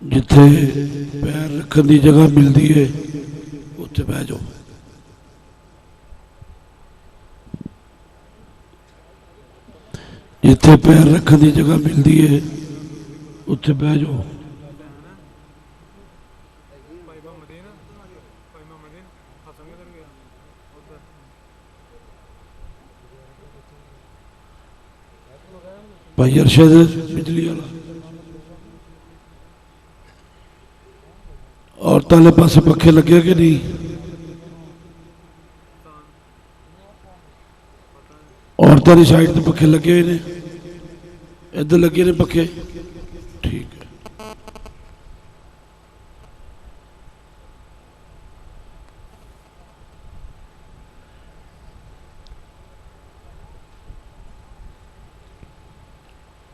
जिथे पैर रखने की जगह मिलती है उत्थे बह जाओ। जिथे पैर रखने की जगह मिलती है उत्थे बह जाओ। भाई अरशद बिजली वाला औरतों वाले पासे पखे लगे कि नहीं? औरतों की साइड तो पखे लगे हुए ने, इधर लगे ने पखे। ठीक है।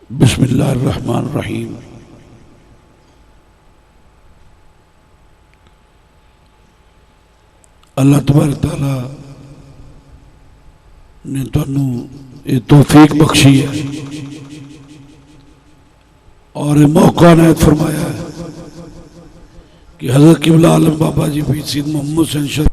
बिस्मिल्लाहिर्रहमानिर्रहीम। अल्लाह तबारक तआला ने तुहानू ये तौफीक बख्शी है और मौका नायत फरमाया है कि हज़रत क़िबला आलम बाबा जी पीर सैयद मोहम्मद हुसैन शरीफ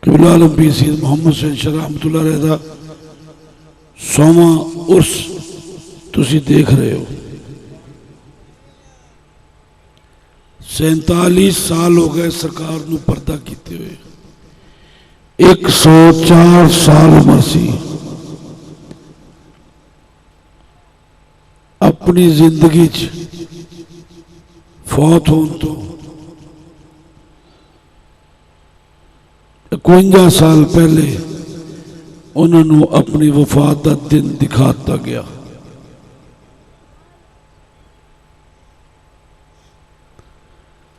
क़िबला आलम पीर सैयद मोहम्मद हुसैन शरीफ रहमतुल्लाह अलैह दा 100वां उर्स तुसी देख रहे हो। 47 साल हो गए सरकार नू पर्दा कीते हुए। 104 साल उम्र सी। अपनी जिंदगी च फौत होने तो 51 साल पहले उन्होंने अपनी वफात का दिन दिखाता गया।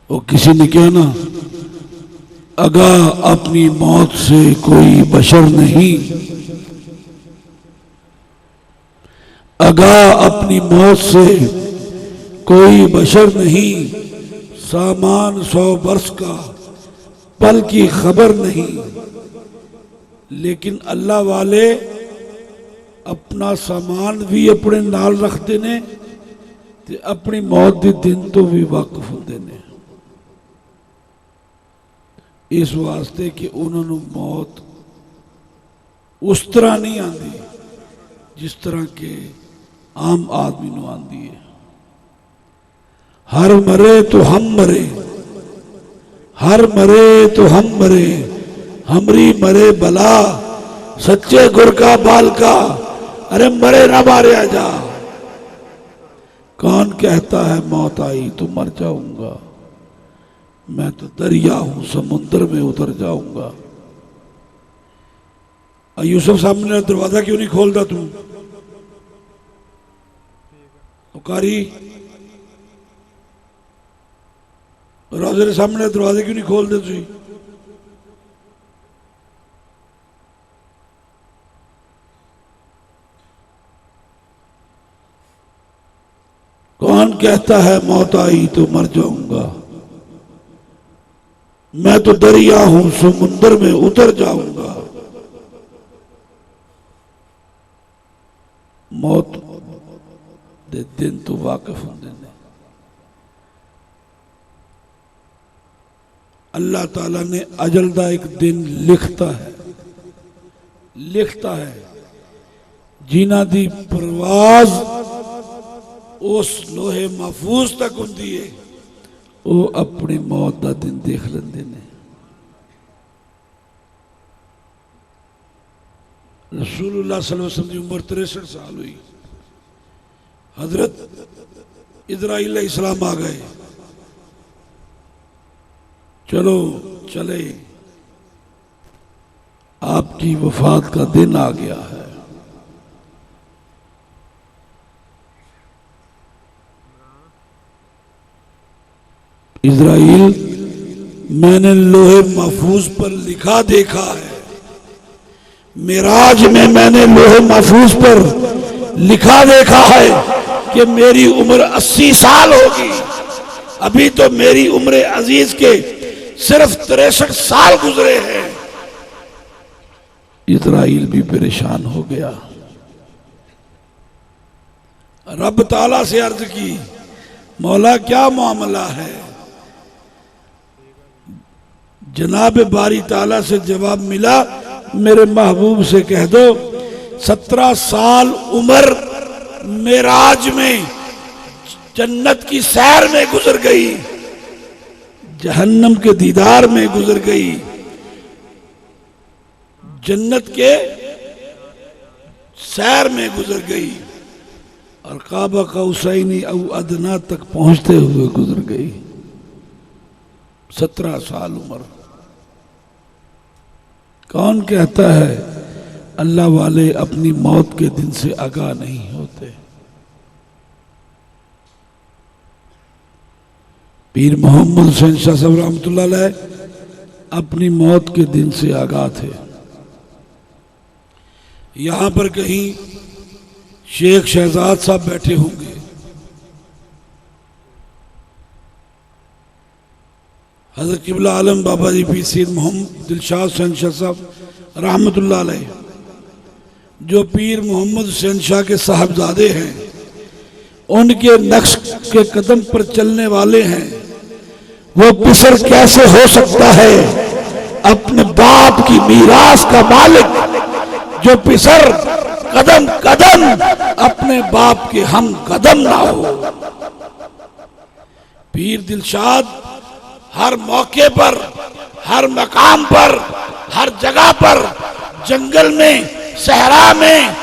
वो किसी ने कहा ना, अगा अपनी मौत से कोई बशर नहीं, अगा अपनी मौत से कोई बशर नहीं, सामान 100 वर्ष का पल की खबर नहीं। लेकिन अल्लाह वाले अपना सामान भी अपने नाल रखते ने ते अपनी मौत के दिन तो भी वाकिफ होंदे ने। इस वास्ते कि उन्होंने मौत उस तरह नहीं आती जिस तरह के आम आदमी को आती है। हर मरे तो हम मरे, हर मरे तो हम मरे, हमरी मरे भला सच्चे गुर का बाल का, अरे मरे ना मारे जा। कौन कहता है मौत आई तो मर जाऊंगा, मैं तो दरिया हूं समुद्र में उतर जाऊंगा। यूसुफ सामने दरवाजा क्यों नहीं खोलता तू? कारी राजे के सामने दरवाजे क्यों नहीं खोलते तुम? कौन कहता है मौत आई तो मर जाऊंगा, मैं तो दरिया हूं समुद्र में उतर जाऊंगा। मौत दे दिन तो वाकिफ होंदे ने। अल्लाह ताला ने अजल दा एक दिन लिखता है जिन्हां दी परवाज उस लोहे महफूज तक होंदी है, वो अपनी मौत का दिन देख लेंदे ने। रसूलुल्लाह सल्लल्लाहु अलैहि वसल्लम की उम्र 63 साल हुई। हजरत इजराइल अलैहिस्सलाम आ गए। चलो चले, आपकी वफात का दिन आ गया है। इजराइल, मैंने लोहे महफूज पर लिखा देखा है, मिराज में मैंने लोहे महफूज पर लिखा देखा है कि मेरी उम्र 80 साल होगी। अभी तो मेरी उम्र अजीज के सिर्फ 63 साल गुजरे हैं। इजराइल भी परेशान हो गया। रब ताला से अर्ज की, मौला क्या मामला है? जनाब बारी ताला से जवाब मिला, मेरे महबूब से कह दो 17 साल उम्र मेराज में जन्नत की सैर में गुजर गई, जहन्नम के दीदार में गुजर गई, जन्नत के सैर में गुजर गई और काबा कौसैनी औ अदना तक पहुंचते हुए गुजर गई। 17 साल उम्र। कौन कहता है अल्लाह वाले अपनी मौत के दिन से आगाह नहीं होते? पीर मोहम्मद हुसैन शाह साहब रहमतुल्लाह अलैह अपनी मौत के दिन से आगाह थे। यहां पर कहीं शेख शहजाद साहब बैठे होंगे, हजरत किबला आलम बाबा जी पीर सैयद मोहम्मद दिलशाद हुसैन शाह साहब रहमतुल्लाह अलैह, जो पीर मोहम्मद हुसैन शाह के साहबजादे हैं, उनके नक्श के कदम पर चलने वाले हैं। वो पिसर कैसे हो सकता है अपने बाप की मीरास का मालिक, जो पिसर कदम कदम अपने बाप के हम कदम ना हो। पीर दिलशाद हर मौके पर, हर मकाम पर, हर जगह पर, जंगल में, सहरा में,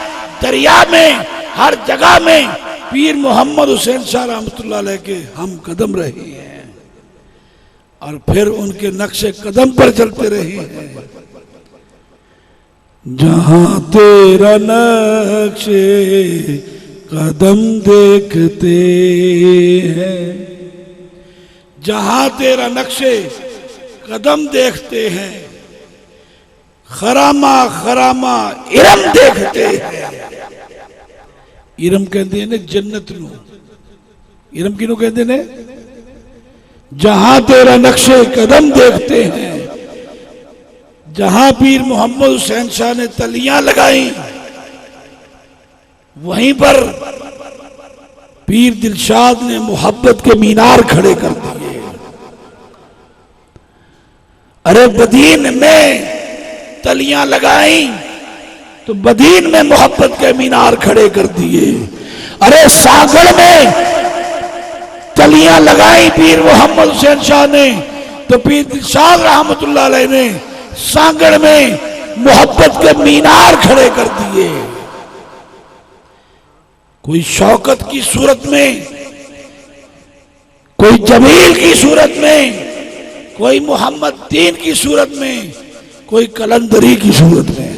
दरिया में, हर जगह में पीर मोहम्मद हुसैन शाह रहमतुल्लाह अलैह के हम कदम रहे हैं और फिर उनके नक्शे कदम पर चलते रहे हैं। जहां तेरा नक्शे कदम देखते हैं, जहां तेरा नक्शे कदम देखते हैं, खरामा खरामा इरम देखते हैं। इरम कहते हैं ने जन्नत नू, इरम किनू कहते ने? जहां तेरा नक्शे कदम देखते हैं, जहां पीर मोहम्मद हुसैन शाह ने तलियां लगाई, वहीं पर पीर दिलशाद ने मोहब्बत के मीनार खड़े कर दिए। अरे बदीन में तलियां लगाई तो बदीन में मोहब्बत के मीनार खड़े कर दिए। अरे सागड़ में तलियां लगाई पीर मोहम्मद हुसैन शाह ने तो पीर दिलशाद रहमतुल्लाह अलैह ने सांगड़ में मोहब्बत के मीनार खड़े कर दिए। कोई शौकत की सूरत में, कोई जमील की सूरत में, कोई मोहम्मद दीन की सूरत में, कोई कलंदरी की सूरत में।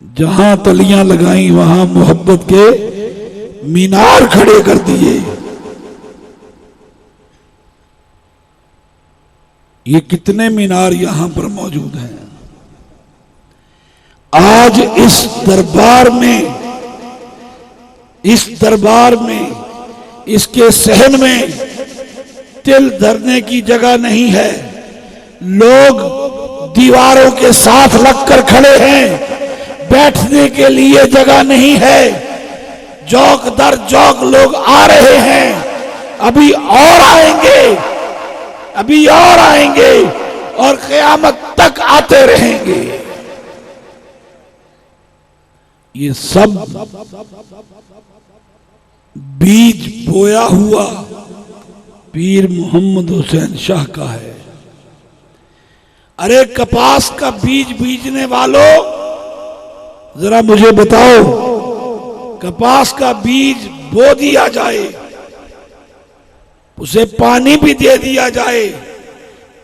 जहां तलियां लगाई वहां मोहब्बत के मीनार खड़े कर दिए। ये कितने मीनार यहां पर मौजूद हैं। आज इस दरबार में, इसके सहन में तिल धरने की जगह नहीं है। लोग दीवारों के साथ लगकर खड़े हैं, बैठने के लिए जगह नहीं है। जौक दर जौक लोग आ रहे हैं, अभी और आएंगे, अभी और आएंगे और क़यामत तक आते रहेंगे। ये सब बीज बोया हुआ पीर मोहम्मद हुसैन शाह का है। अरे कपास का बीज बीजने वालों, जरा मुझे बताओ, कपास का बीज बो दिया जाए, उसे पानी भी दे दिया जाए,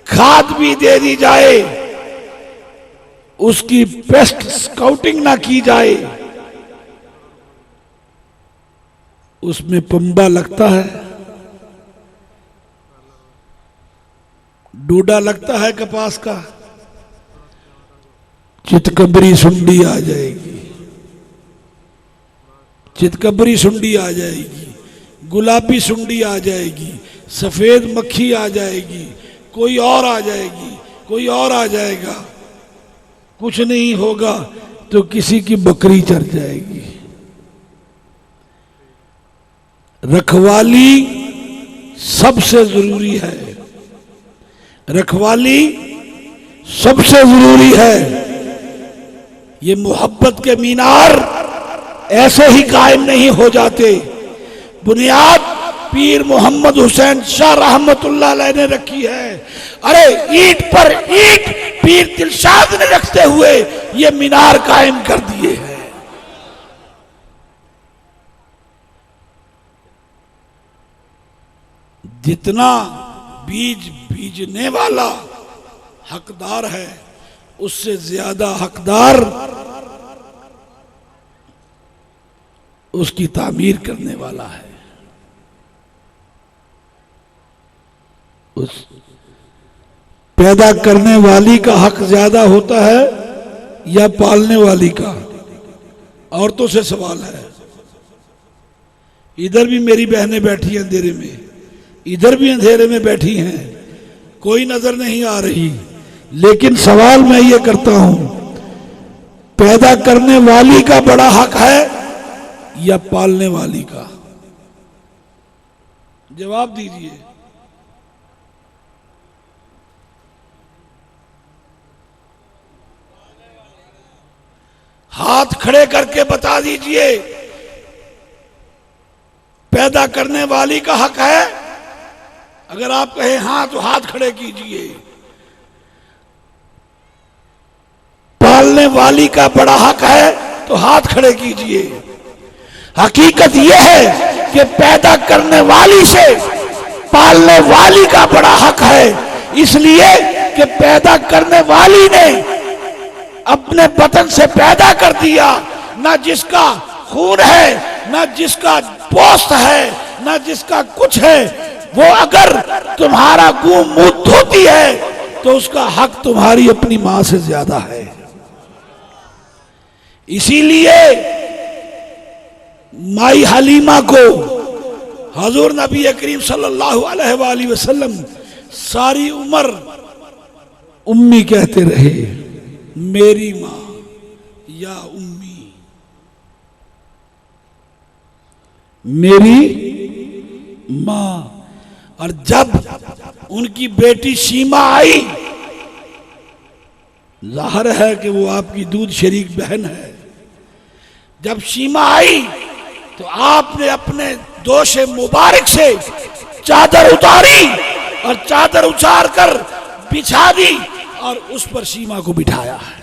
खाद भी दे दी जाए, उसकी पेस्ट स्काउटिंग ना की जाए, उसमें पंबा लगता है, डोडा लगता है कपास का, चितकबरी सुंडी आ जाएगी, चितकबरी सुंडी आ जाएगी, गुलाबी सुंडी आ जाएगी, सफेद मक्खी आ जाएगी, कोई और आ जाएगी, कोई और आ जाएगा, कुछ नहीं होगा तो किसी की बकरी चढ़ जाएगी। रखवाली सबसे जरूरी है, रखवाली सबसे जरूरी है। ये मोहब्बत के मीनार ऐसे ही कायम नहीं हो जाते। बुनियाद पीर मोहम्मद हुसैन शाह रहमतुल्लाह अलैह ने रखी है। अरे ईंट पर ईंट पीर दिलशाद ने रखते हुए ये मीनार कायम कर दिए हैं। जितना बीज बीजने वाला हकदार है, उससे ज्यादा हकदार उसकी तामीर करने वाला है। उस पैदा करने वाली का हक ज्यादा होता है या पालने वाली का? औरतों से सवाल है। इधर भी मेरी बहनें बैठी हैं अंधेरे में, इधर भी अंधेरे में बैठी हैं, कोई नजर नहीं आ रही, लेकिन सवाल मैं ये करता हूं, पैदा करने वाली का बड़ा हक है या पालने वाली का? जवाब दीजिए। हाथ खड़े करके बता दीजिए, पैदा करने वाली का हक है? अगर आप कहें हां तो हाथ खड़े कीजिए। पालने वाली का बड़ा हक है तो हाथ खड़े कीजिए। हकीकत यह है कि पैदा करने वाली से पालने वाली का बड़ा हक है, इसलिए कि पैदा करने वाली ने अपने बतन से पैदा कर दिया। ना जिसका खून है, ना जिसका पोस्त है, ना जिसका कुछ है, वो अगर तुम्हारा मुंह मुंह धोती है तो उसका हक तुम्हारी अपनी मां से ज्यादा है। इसीलिए माई हलीमा को हजूर नबी करीम सल्लल्लाहु अलैहि वसल्लम सारी उम्र उम्मी कहते रहे, मेरी मां या उम्मी, मेरी मां। और जब उनकी बेटी सीमा आई, जाहिर है कि वो आपकी दूध शरीक बहन है, जब सीमा आई तो आपने अपने दोषे मुबारक से चादर उतारी और चादर उतार कर बिछा दी और उस पर सीमा को बिठाया है।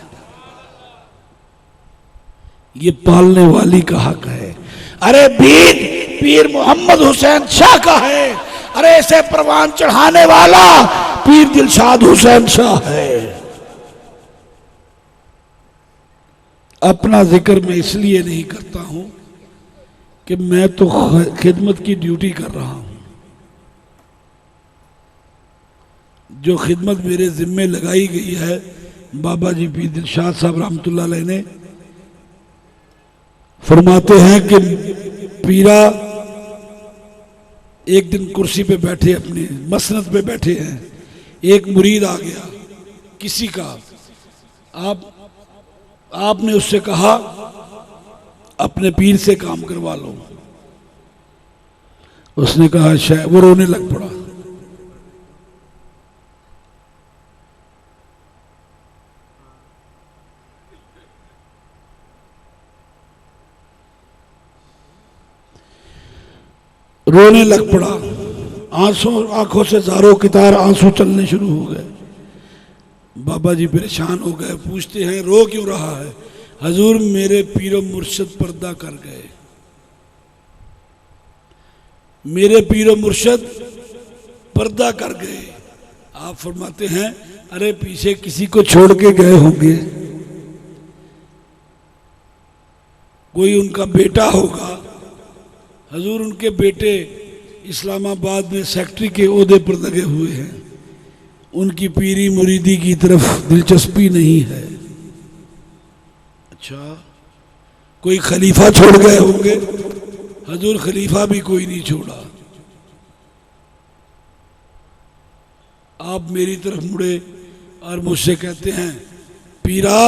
ये पालने वाली का हक है। अरे बीज पीर मोहम्मद हुसैन शाह का है। अरे ऐसे परवान चढ़ाने वाला पीर दिलशाद हुसैन शाह है। अपना जिक्र मैं इसलिए नहीं करता हूं कि मैं तो खिदमत की ड्यूटी कर रहा हूं। जो खिदमत मेरे जिम्मे लगाई गई है, बाबा जी पीर दिलशाद साहब रहमतुल्लाह अलैह ने फरमाते हैं कि पीरा एक दिन कुर्सी पे बैठे, अपने मसनद पे बैठे हैं, एक मुरीद आ गया किसी का, आपने उससे कहा अपने पीर से काम करवा लो। उसने कहा शायद, वो रोने लग पड़ा। रोने लग पड़ा, आंखों से जारो कितार आंसू चलने शुरू हो गए। बाबा जी परेशान हो गए, पूछते हैं रो क्यों रहा है? हजूर मेरे पीरो मुर्शिद पर्दा कर गए, मेरे पीरो मुर्शिद पर्दा कर गए। आप फरमाते हैं अरे पीछे किसी को छोड़ के गए होंगे, कोई उनका बेटा होगा। हजूर उनके बेटे इस्लामाबाद में सेक्रेटरी के ओहदे पर लगे हुए हैं, उनकी पीरी मुरीदी की तरफ दिलचस्पी नहीं है। अच्छा, कोई खलीफा छोड़ गए होंगे? हजूर खलीफा भी कोई नहीं छोड़ा। आप मेरी तरफ मुड़े और मुझसे कहते हैं पीरा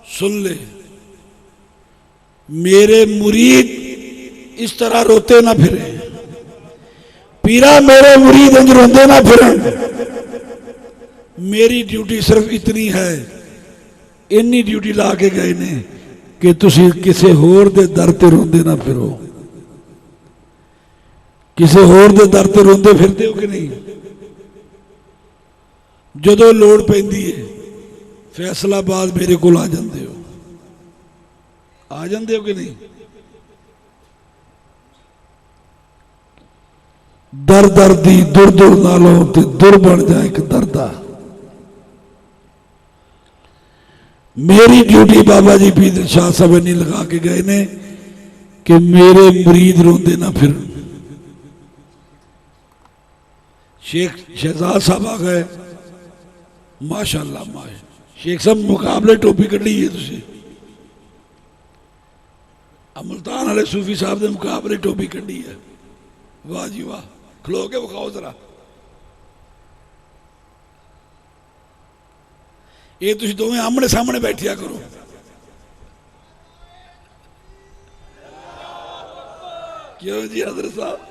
सुन ले, मेरे मुरीद इस तरह रोते ना फिरे। पीरा मेरे मुरीद इंज रोंदे ना फिरन। मेरी ड्यूटी सिर्फ इतनी है, इन्नी ड्यूटी ला के गए ने कि तुसी किसी होर दे दर ते रोंदे ना फिरो। किसी होर दे दर ते रोंदे फिरदे हो कि नहीं? जदों लोड़ पैंदी है फैसलाबाद मेरे को आ जाते हो, आ जाते हो कि नहीं? दर दर दी दुर दुर नालों ते दुर बन जाए एक दरदा। मेरी ड्यूटी बाबा जी पीर दिल शाह साहब नहीं लगा के गए ने कि मेरे मुरीद रोंदे ना फिर। शेख शहजाद साहब आ गए, माशाअल्लाह माशा। शेख साहब मुकाबले टोपी कड़ी है तुसी। मुल्तान वाले सूफी साहब ने मुकाबले टोपी कड़ी है, वाह जी वाह। खलो के विखाओ जरा। ये तुसी दोवें आमने सामने बैठिया करो। क्यों जी हजरत साहब?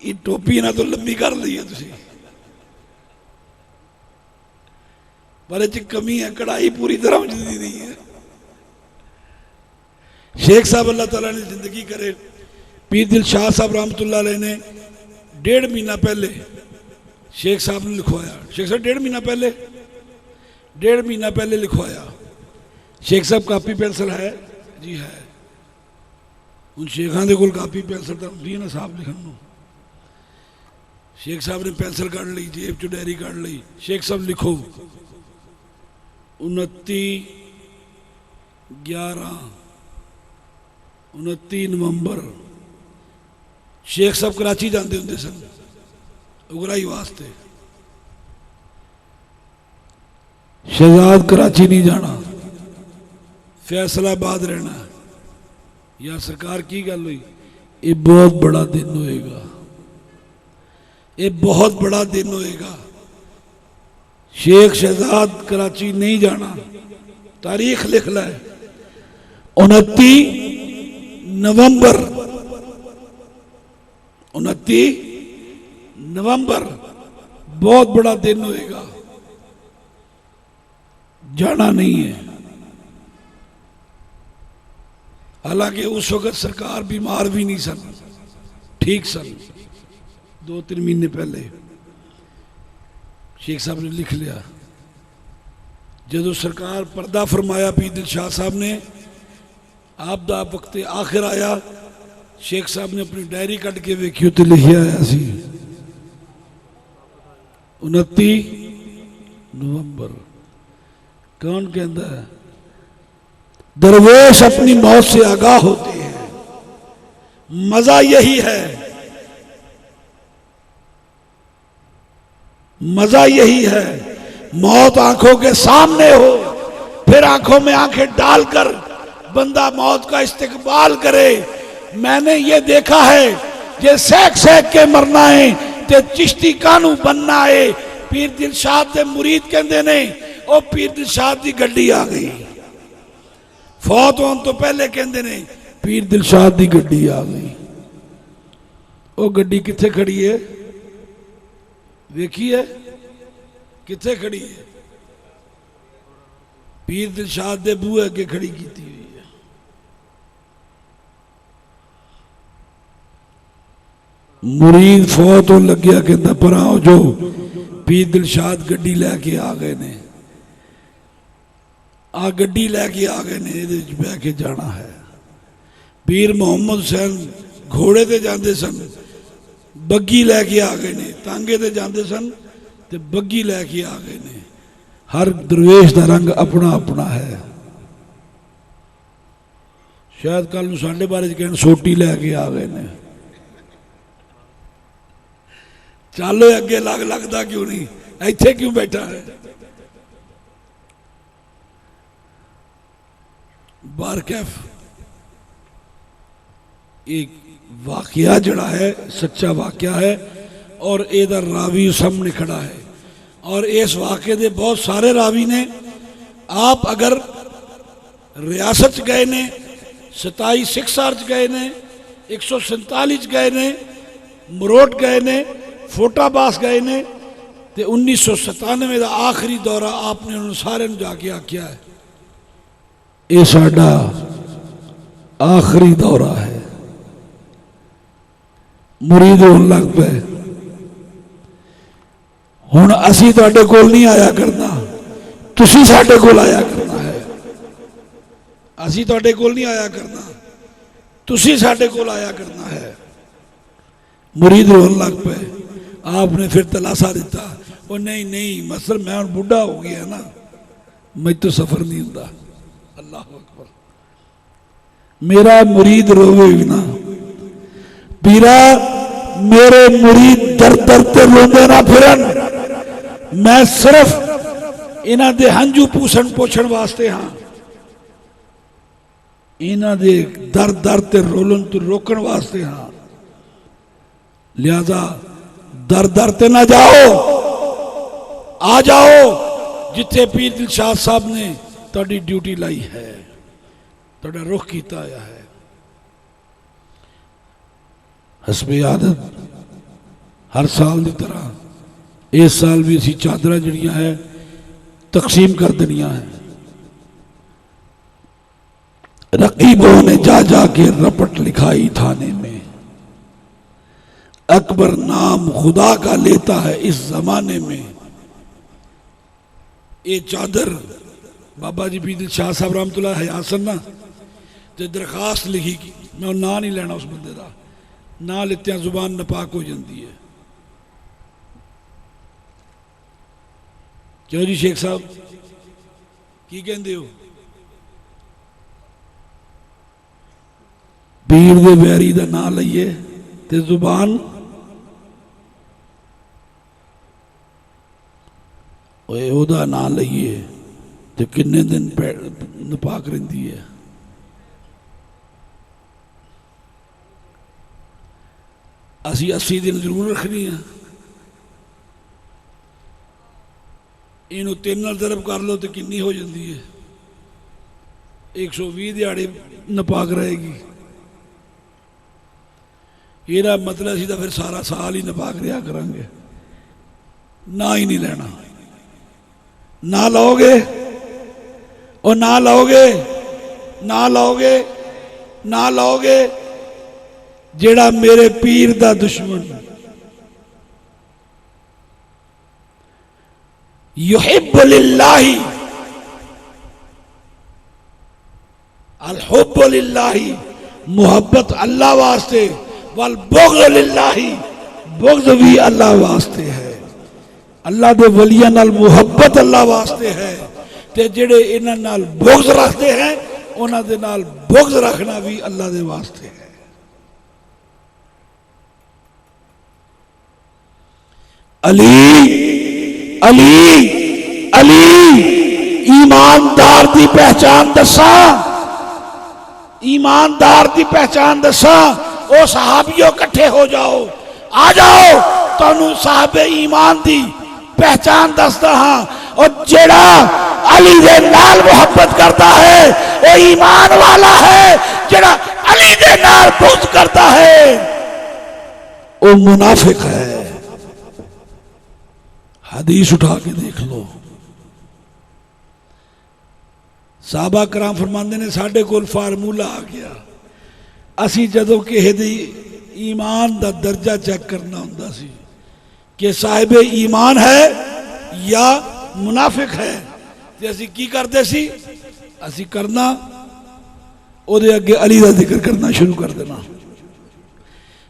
ये टोपी ना तो लंबी कर ली है तुसी, पर इस कमी है, कढ़ाई पूरी तरह दी नहीं है। शेख साहब अल्लाह ताला ने जिंदगी करे, पीर दिल शाह साहब रहमतुल्लाह अलैह ने 1.5 महीना पहले शेख साहब ने लिखवाया। शेख साहब 1.5 महीना पहले, 1.5 महीना पहले लिखवाया। शेख साहब कापी पेंसिल है जी? है। उन शेखा दे कोल कापी पेंसिल तो होंदी है ना साहब लिखन नूं। शेख साहब ने पेंसिल कढ़ ली, जेब चो डायरी कढ़ ली। शेख साहब लिखो 29 नवंबर। शेख साहब कराची जाते होंगे सन उगराई वास्ते। शहजाद कराची नहीं जाना, फैसलाबाद रहना। या सरकार की गल हुई, ये बहुत बड़ा दिन होएगा, ये बहुत बड़ा दिन होएगा। शेख शहजाद कराची नहीं जाना। तारीख लिख ला, 29 नवंबर। 29 नवंबर बहुत बड़ा दिन होएगा, जाना नहीं है। हालांकि उस वक्त सरकार बीमार भी नहीं सन, ठीक सन। 2-3 महीने पहले शेख साहब ने लिख लिया। जो सरकार पर्दा फरमाया पीर दिल शाह साहब ने, आप दा वक्त आखिर आया, शेख साहब ने अपनी डायरी कट के वेखी तो लिखे आया सी 29 नवंबर। कौन कहता है? दरवेश अपनी मौत से आगाह होते हैं। मजा यही है, मजा यही है, मौत आंखों के सामने हो, फिर आंखों में आंखें डालकर बंदा मौत का इस्तेकबाल करे। मैंने ये देखा है, ये सेक सेक के मरना है ते चिश्ती कानू बनना है। पीर दिलशाद दे मुरीद कहंदे ने, ओ पीर दिलशाद दी गड्डी आ गई। फौत होने तो पहले कहंदे ने, पीर दिलशाद दी गड्डी आ गई। ओ गड्डी किथे खड़ी है? देखिए किथे खड़ी है? पीर दिलशाद दे बूहे अगे खड़ी की हुई है। मुरीद फौत हो लग्या कहता पर आओ जो पीर दिलशाद गड्डी लैके आ गए ने, आ गड्डी लैके आ गए ने, ये बह के जाना है। पीर मोहम्मद हुसैन घोड़े ते जाते सन, बग्गी लैके आ गए ने। तांगे ते जाते सन ते बग्गी लैके आ गए ने। हर दरवेश का रंग अपना अपना है। शायद कल साढ़े बारे कहन सोटी लैके आ गए ने। चलो अगे लग लगता क्यों नहीं? इत्थे क्यों बैठा है? बार कैफ एक वाकया जड़ा है सच्चा वाकया है और एदा रावी सामने खड़ा है और इस वाक़े दे बहुत सारे रावी ने। आप अगर रियासत गए ने 27 सिक्सर गए ने 147 गए ने मरोट गए ने फोटाबास गए ने तो 1997 का आखिरी दौरा आपने उन्होंने सारे जाके आख्या है ये साडा आखिरी दौरा है। मुरीद होने लग पे हुण असी तुहाडे कोल नहीं आया करना, तुसी साडे कोल आया करना है। असी तुहाडे कोल नहीं आया करना, तुसी साडे कोल आया करना है। मुरीद रोन लग पे। आपने फिर तलाशा दिता, वो नहीं नहीं मसल मैं हुण बुढ़ा हो गया ना, मैं तो सफर नहीं होंदा। अल्लाह अकबर। मेरा मुरीद रोवे भी ना पीरा, मेरे मुरीद दर दर ते रोंदे ना फिरन, मैं सिर्फ इन्हां दे हंझू पूछण पोछण वास्ते हाँ, इन्हां दे दर दर ते रोलन तो रोकण वास्ते हाँ। लिहाजा दर दर ते ना जाओ, आ जाओ जिथे पीर दिलशाद साहब ने तुहाडी ड्यूटी लाई है, तुहाडा रुख कीता आया है। हसबे आदत हर साल की तरह इस साल भी असी चादर जड़ियां है तकसीम कर देनिया है। रकीबों ने जा जा के रपट लिखाई थाने में, अकबर नाम खुदा का लेता है इस जमाने में। ये चादर बाबा जी पीर शाह साहब रहमतुल्लाह हयासन ना तो दरखास्त लिखी की, मैं ना नहीं लेना उस बंदे का, ना लित्तिया जुबान नपाक हो जाती है। क्यों जी शेख साहब की कहते हो? पीर दे बैरी का ना लईए ते जुबान ओदा ना लईए तो किन्ने दिन नपाक रहिंदी है। असी 80 दिन जरूर रखनी है। इनू 3 नाल ज़रब कर लो तो किन्नी हो जाती है? 120 दिहाड़े नपाक रहेगी। ये मतलब असी तो फिर सारा साल ही नपाक रहा करांगे। ना ही नहीं लेना, ना लोगे और ना लोगे, ना लोगे, ना लोगे। जेड़ा मेरे पीर दा दुश्मन युहिब्बु लिल्लाही अल हुब्बु लिल्लाही, मुहब्बत अल्लाह वास्ते, वल बुग़्ज़ लिल्लाही, बुग़्ज़ भी अल्लाह वास्ते है। अल्लाह दे वलियां नाल मुहब्बत अल्लाह वास्ते है ते जेड़े इन्हां नाल बुग़्ज़ रखते हैं उन्हां दे नाल बुग़्ज़ रखना भी अल्लाह दे वास्ते है। अली अली अली ईमानदार की पहचान दसा, ईमानदार की पहचान दसा। ओ सहाबियों इकट्ठे हो जाओ, आ जाओ, तुहानू साहबे ईमान की पहचान दसदा हाँ। और जेड़ा अली दे नाल मुहब्बत करता है वो ईमान वाला है, जेड़ा अली दे नाल बुग़्ज़ करता है वो मुनाफिक है। हदीस उठा के देख लो। साहबा कराम फरमांदे ने साडे कोल फार्मूला आ गया, असी जदों किसी दी ईमान दा दर्जा चेक करना हुंदा सी कि साहिब ईमान है या मुनाफिक है, ते असी की करते सी? असी करना ओदे अगे अली दा जिक्र करना शुरू कर देना।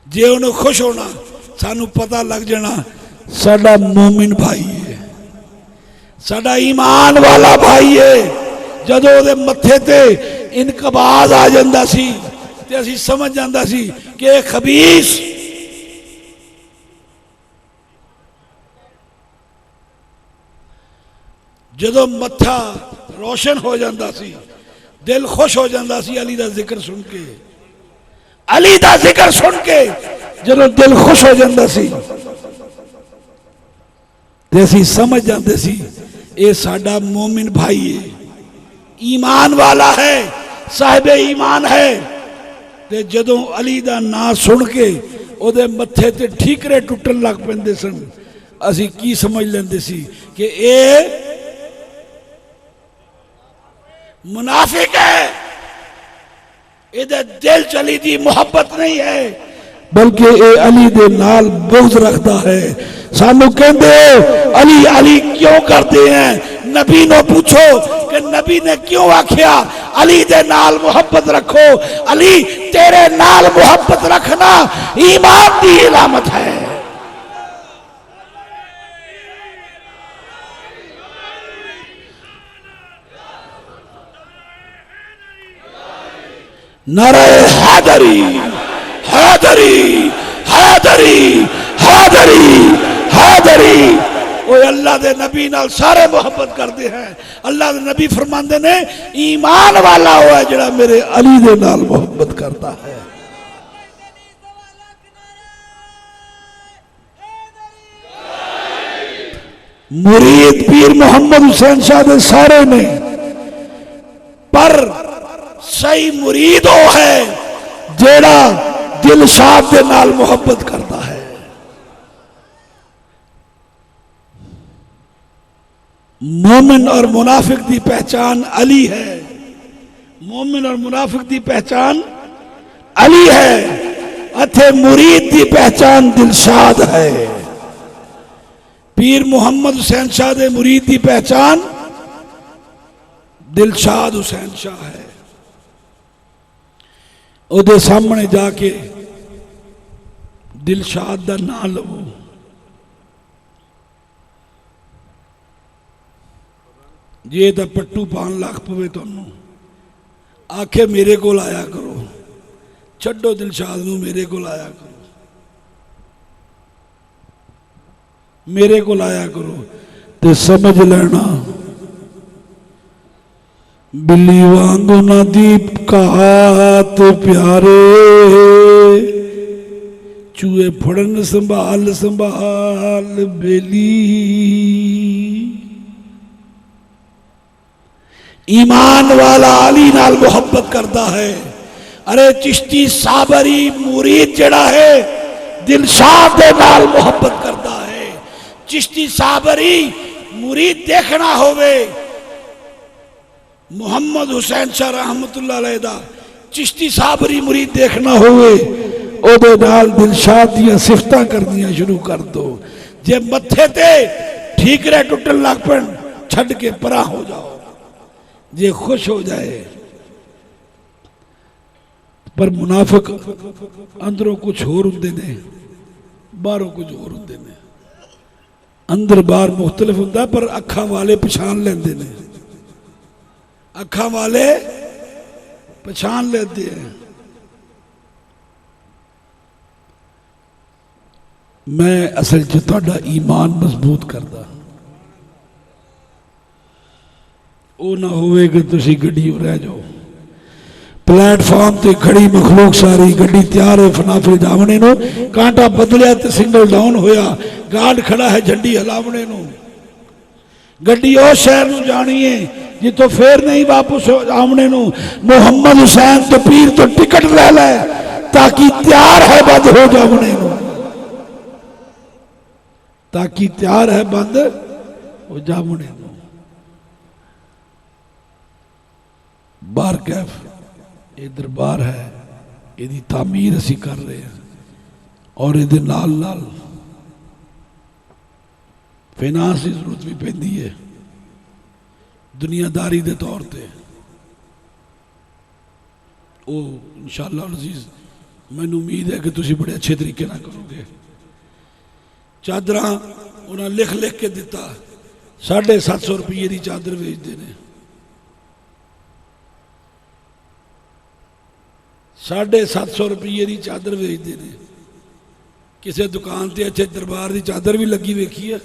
जे उन्हें खुश होना सानू पता लग जाना साडा मोमिन भाई है, साडा ईमान वाला भाई है। जदों उहदे मत्थे ते इनकबाज आ जांदा सी ते असीं समझ जांदा सी कि खबीस जदों मत्था रोशन हो जाता सी, दिल खुश हो जाता सी अली दा जिक्र सुन के, अली दा जिक्र सुन के जदों दिल खुश हो जाता सी ते असीं समझ जाते सी ये साडा मोमिन भाई है, ईमान वाला है, साहिब ईमान है। ते जदों अली दा नाम सुन के ओदे मत्थे ते ठीकरे टुटन लग पैंदे सन, असीं की समझ लेंदे सी कि ये मुनाफिक है, इहदे दिल च अली दी मुहब्बत नहीं है, बल्कि ये अली दे नाल बुग़्ज़ रखता है। सानू कहंदे अली अली क्यों करते हैं? नबी नो पूछो कि नबी ने क्यों आख्या अली दे नाल मुहब्बत रखो। अली तेरे नाल मुहब्बत रखना ईमान दी इलामत है। नारे हैदरी हैदरी हैदरी हैदरी हैदरी। वो अल्लाह दे नबी नाल सारे मुहब्बत करते हैं। अल्लाह दे नबी फरमांदे ने ईमान वाला हुआ जिहड़ा मेरे अली दे नाल मुहब्बत करता है। मुरीद पीर मोहम्मद हुसैन शाह दे सारे ने, पर सही मुरीद वो है जेड़ा दिलशाद के नाल मुहब्बत करता है। मोमिन और मुनाफिक की पहचान अली है। मोमिन और मुनाफिक की पहचान अली है। अथे मुरीद की पहचान दिलशाद है। पीर मोहम्मद हुसैन शाह दे मुरीद की पहचान दिलशाद हुसैन शाह है। उहदे सामने जाके दिलशाद दा नाम लवो। जे तो पट्टू पान लग पवे तुहानू, आखे मेरे को आया करो, छड्डो दिलशाद नू, मेरे को आया करो, मेरे को आया करो, ते समझ लेना बिल्ली वांगू ना दीप का हाथ प्यारे, चूहे फड़न संभाल संभाल बेली। ईमान वाला अली नाल मुहब्बत करता है। अरे चिश्ती साबरी मुरीद जड़ा है दिलशाद दे नाल मुहब्बत करता है। चिश्ती साबरी मुरीद देखना होवे मुहम्मद हुसैन शाह रहमतुल्लाह अलैह दा, चिश्ती साबरी मुरीद देखना होवे ओदे नाल दिलशाद दियां सिफतां करनियां शुरू कर दो। जे मत्थे ते ठीकरे टुटन लग पैण छड्ड के परा हो जाओ। जे खुश हो जाए, पर मुनाफिक अंदरों कुछ होर हुंदे ने, बाहरों कुछ होर हुंदे ने। अंदर बाहर मुख्तलिफ हुंदा, पर अखां वाले पछाण लेंदे ने। अखां वाले पछाण लेते हैं। मैं असल च तुहाडा ईमान मजबूत करदा, वो ना होवे कि तुसी गड्डी रह जाओ। प्लेटफॉर्म ते खड़ी मखलूक सारी गड्डी तैयार है फनाफिल जावने नो, कांटा बदलिया ते सिग्नल डाउन होया, गार्ड खड़ा है झंडी हलावने नो। गड्डी उस शहर नू जानी है जितों फिर नहीं वापस आमने नो। मोहम्मद हुसैन तो पीर तो टिकट ले ले ताकि तैयार है बंद हो जावने नो, ताकि तैयार है बंद हो जावने नो। बार कैफ ये दरबार है, यदि तामीर असी कर रहे हैं और ये नाल नाल फाइनांस की जरूरत भी पैंदी है दुनियादारी के तौर पर। वो इंशाअल्लाह अजीज मैनू उम्मीद है कि तुसी बड़े अच्छे तरीके ना करोगे। चादर उन्हें लिख लिख के दिता, 750 रुपये की चादर बेचते हैं। 750 रुपये की चादर बेचते हैं। किसी दुकान से अच्छे दरबार की चादर भी लगी वेखी है?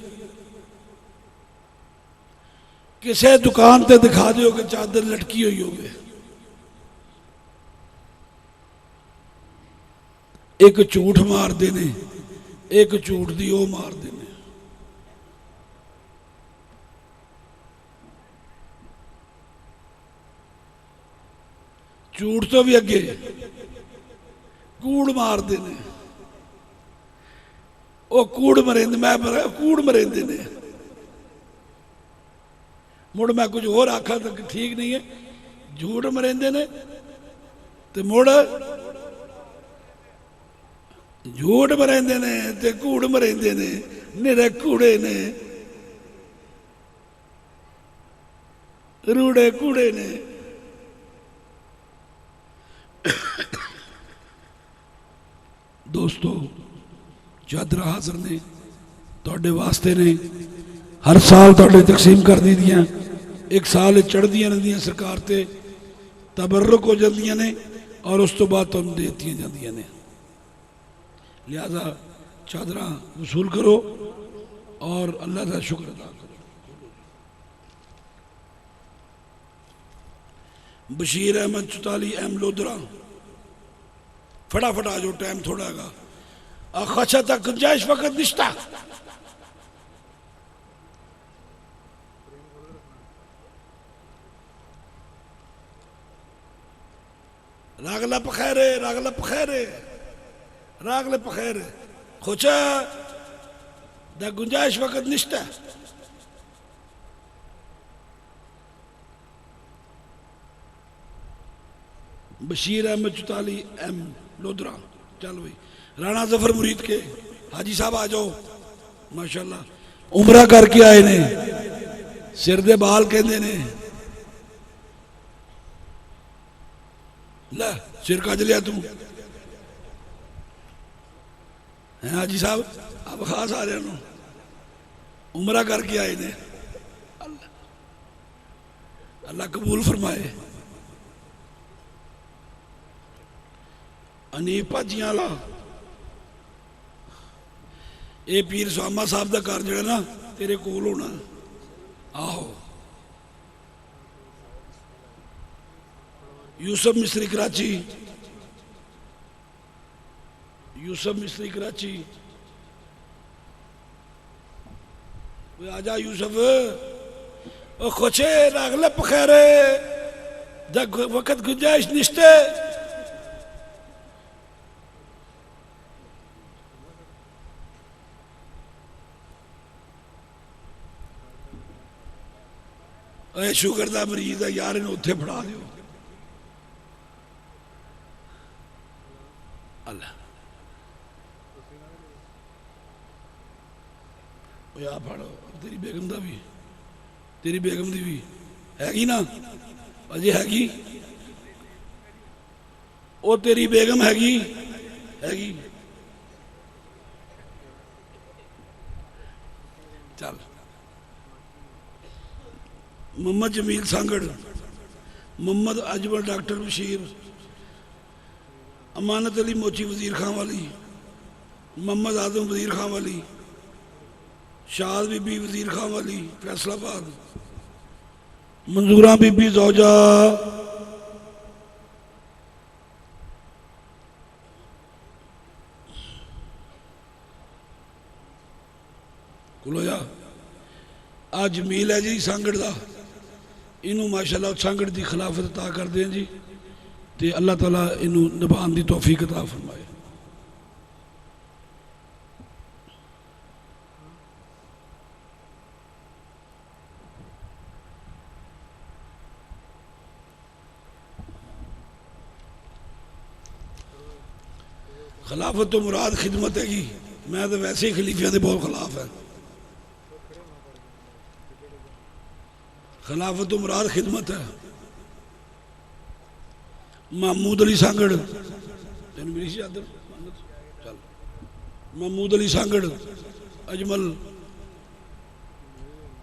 किसी दुकान से दिखा दो कि चादर लटकी हुई होगी। एक झूठ मारते ने, एक झूठ दी वो मारते ने। झूठ तो भी अगे कूड़ मारते ने, वो कूड़ मरेंदे, मैं कूड़ मरेंदे ने। मुड़ मैं कुछ होर आखा तो ठीक नहीं है, झूठ मरेंदे ने ते मुड़ झूठ मरेंदे ने ते कूड़ मरेंदे ने, निरे कूड़े ने, रूड़े कूड़े ने। दोस्तों, चादर हाजिर ने तुहाडे वास्ते ने, हर साल तुहाडे तकसीम कर दी दियां, एक साल चढ़दियां रहिंदियां सरकार ते, तबर्रुक हो जांदियां ने और उस तो बाद तुहानूं देतियां जांदियां ने। लिहाजा चादर वसूल करो और अल्लाह का शुक्र अदा करो। बशीर अहमद चौताली अहम लोधरा, फटाफट आ जाओ, टाइम थोड़ा गा। खचा तक गुंजाइश वक्त निश्ता। रागला पखैरे, रागला पखैरे, रागले पखैरे, खोचा दा गुंजाइश वक्त निश्ता। बशीर अहमद चौताली एम लोधरा, चल भाई। राणा जफर मुरीद के हाजी साहब आ जाओ, माशाल्लाह उमरा करके आए ने, सिर दे बाल कहते ने, लै सिर कज लिया तू है हाजी साहब, अब खास सारे उमरा करके आए ने। अल्लाह कबूल फरमाए। अनीफ भाजियां वाला ये पीर स्वामा साहब का घर जड़ा ना तेरे कोल होना। आहो यूसुफ मिस्त्री कराची, यूसुफ मिस्त्री कराची, आजा यूसुफ। खोचे रागले पखैरे, वक्त गुंजाइश निश्ते। शुगर का मरीज है यार, इन उत्थे फड़ा दो। अल्लाह आ फड़ो, तेरी बेगम का भी, तेरी बेगम की भी हैगी ना, अजे हैगी, वो तेरी बेगम हैगी, हैगी। चल मोहम्मद जमील सांगड़, मोहम्मद अजमल, डॉक्टर बशीर, अमानत अली मोची वजीर खां वाली, मोहम्मद आजम वजीर खां वाली, शाद बीबी वजीर खां वाली फैसलाबाद, मंजूरा बीबी जौजा, आज मील है जी सांगड़ का, इनू माशाअल्लाह सांगड़ की खिलाफत अता कर दें जी, तो अल्लाह ताला इनू निभाने की तौफीक अता फरमाए। खिलाफत तो मुराद खिदमत हैगी, मैं तो वैसे ही खलीफिया के बहुत खिलाफ है। खिलाफत तो मुराद खिदमत है। महमूद अली सांगड़, तेन मिली सी आदर, चल महमूद अली सांगड़, अजमल,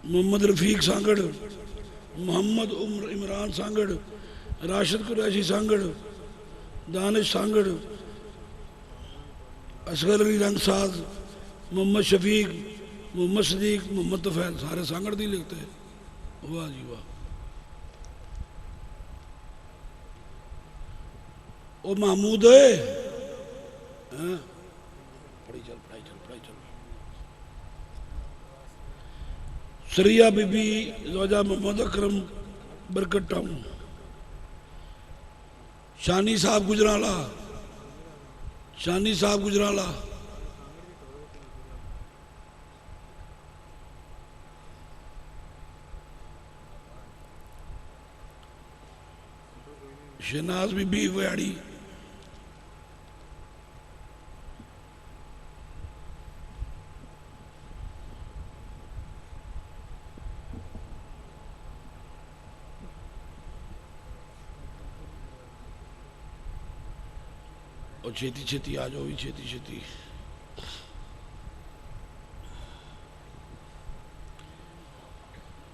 मोहम्मद रफीक सांगड़, मोहम्मद उमर इमरान सांगड़, राशिद कुरैशी सांगड़, दानिश सांगड़, असगर अली रंगसाज, मोहम्मद शफीक, मोहम्मद सदीक, मोहम्मद तफैल, सारे सांगड़ दी लिखते हैं। वाह जी वाह। ओ महमूद है, हैं? पढ़ी चल पढ़ाई चल पढ़ाई चल। सरिया बीबी जोजा मोहम्मद अकरम बरकत टाउन, शानी साहब गुजराला, शानी साहब गुजराला, शहनाज बीबी वयाड़ी, और छेती छेती आ जाओ भी, छेती छेती।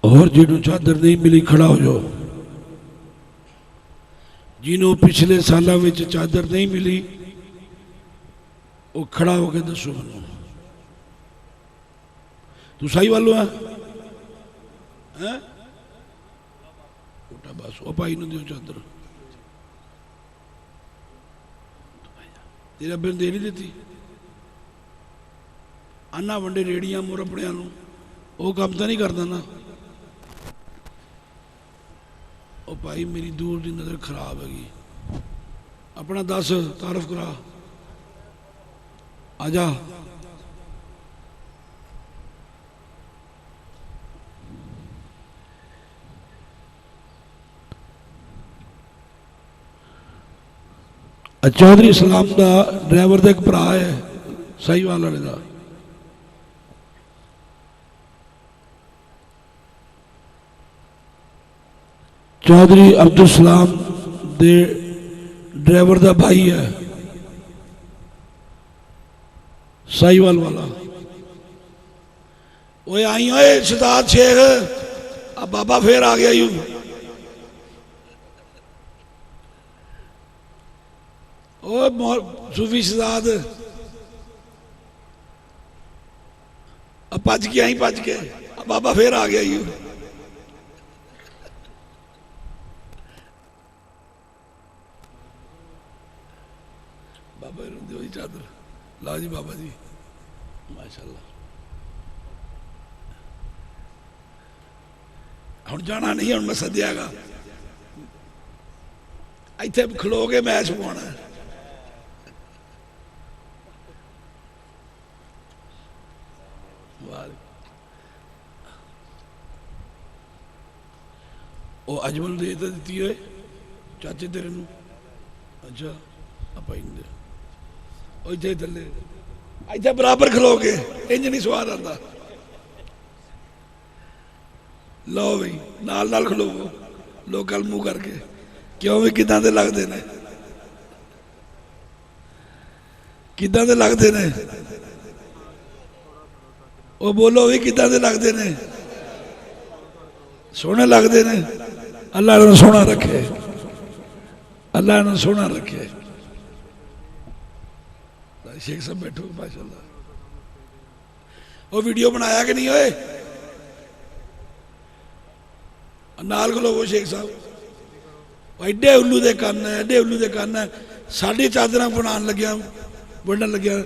और जिन्हों चादर नहीं मिली खड़ा हो जाओ, जिन्हों पिछले साल चादर नहीं मिली वो खड़ा होकर दसो मैं। तू सही वालों है? बस वो भाई ने दो चादर, तेरे अब्बे ने दे नहीं देती। आना वंडे रेड़ियां मुरबड़िया, वो काम तो नहीं करता ना। ओ भाई मेरी दूर की नज़र खराब हैगी, अपना दस तारफ करा, आजा। चौधरी इस्लाम का ड्राइवर का एक भरा है साहिवाल वाले का। चौधरी अब्दुल सलाम दे ड्राइवर का भाई है साहिवाल वाला। ओए आई ओए शहजाद शेख, अब बाबा फिर आ गया यू। ओ सूफी शहजाद, अब भज के आई, भज के, अब बाबा फिर आ गया यू। बाबा दो चादर ला जी, बाबा जी माशाल्लाह। हुण जाना नहीं, हुण मैं सद्यागा, इत्थे खलो के मैच पवाना। वो अजमल दे तो दी है चाचे तेरे नू। अच्छा आप इतने थले इतने बराबर खलो के, इंज नहीं स्वाद आता। लो भाई नाल नाल खलोवो, लोग गल मूँह करके, क्यों भी किदां दे लगदे ने, किदां दे लगदे ने, वो बोलो भी किदां दे लगदे ने, सोहने लगदे ने। अल्लाह ने सोना रखे, अल्लाह ने सोना रखे। शेख साहब बैठो माशाल्लाह। वो वीडियो बनाया कि नहीं होए? नाल खलो वो शेख साहब, एडे उल्लू दे कन्न है, एडे उल्लू दे कन्न है। साड़ी चादर बनाने लग्या, वंडन लग्या,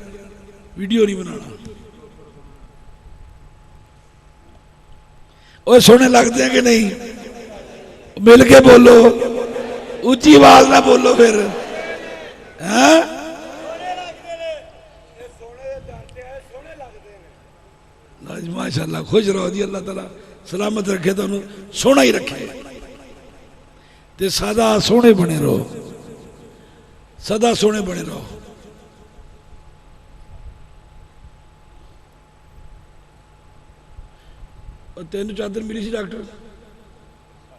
वीडियो नहीं बनाना। वो सोने लगते हैं कि नहीं? मिल के बोलो, ऊंची आवाज ना बोलो फिर। हैं माशाल्लाह, खुश रहो जी, अल्लाह ताला सलामत रखे, तो सोना ही रखे, ते सदा सोने बने रहो, सदा सोने बने रहो। और तेन चादर मिली सी डॉक्टर?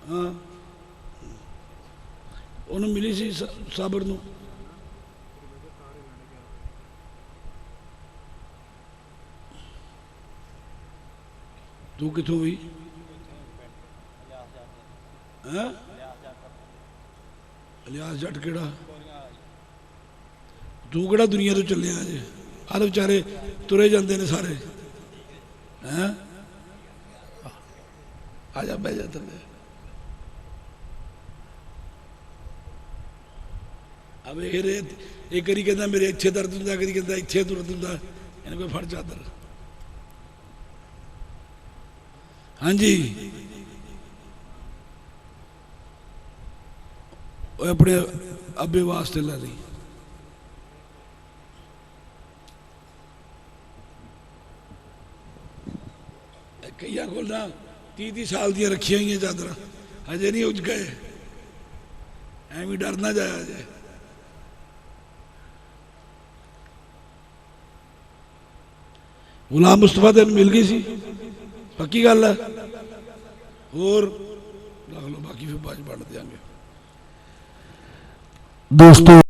हाँ उन्होंने मिली सी साबर नू। तू कितों हुई? अलियास जट केड़ा? तू केड़ा दुनिया तो चलिया अजे? आले बेचारे तुरे जाते ने सारे। हैं आजा बह जा थले। अब एक करी कहता मेरे इत्थे दर्द होंदा, करी कहता इत्थे दर्द होंदा, इन्हें कोई फड़ चादर। हाँ जी, अपने अब्बे वास्ते ला ली। कई को ना 30 साल दी रखी हुई चादर हजे नहीं उज गए, एवं डर ना जाया जाए। गुलाम मुस्तफा तेन मिल गई सी, पक्की गल है। और रख लो, बाकी फिर बाद बढ़ देंगे दोस्तों।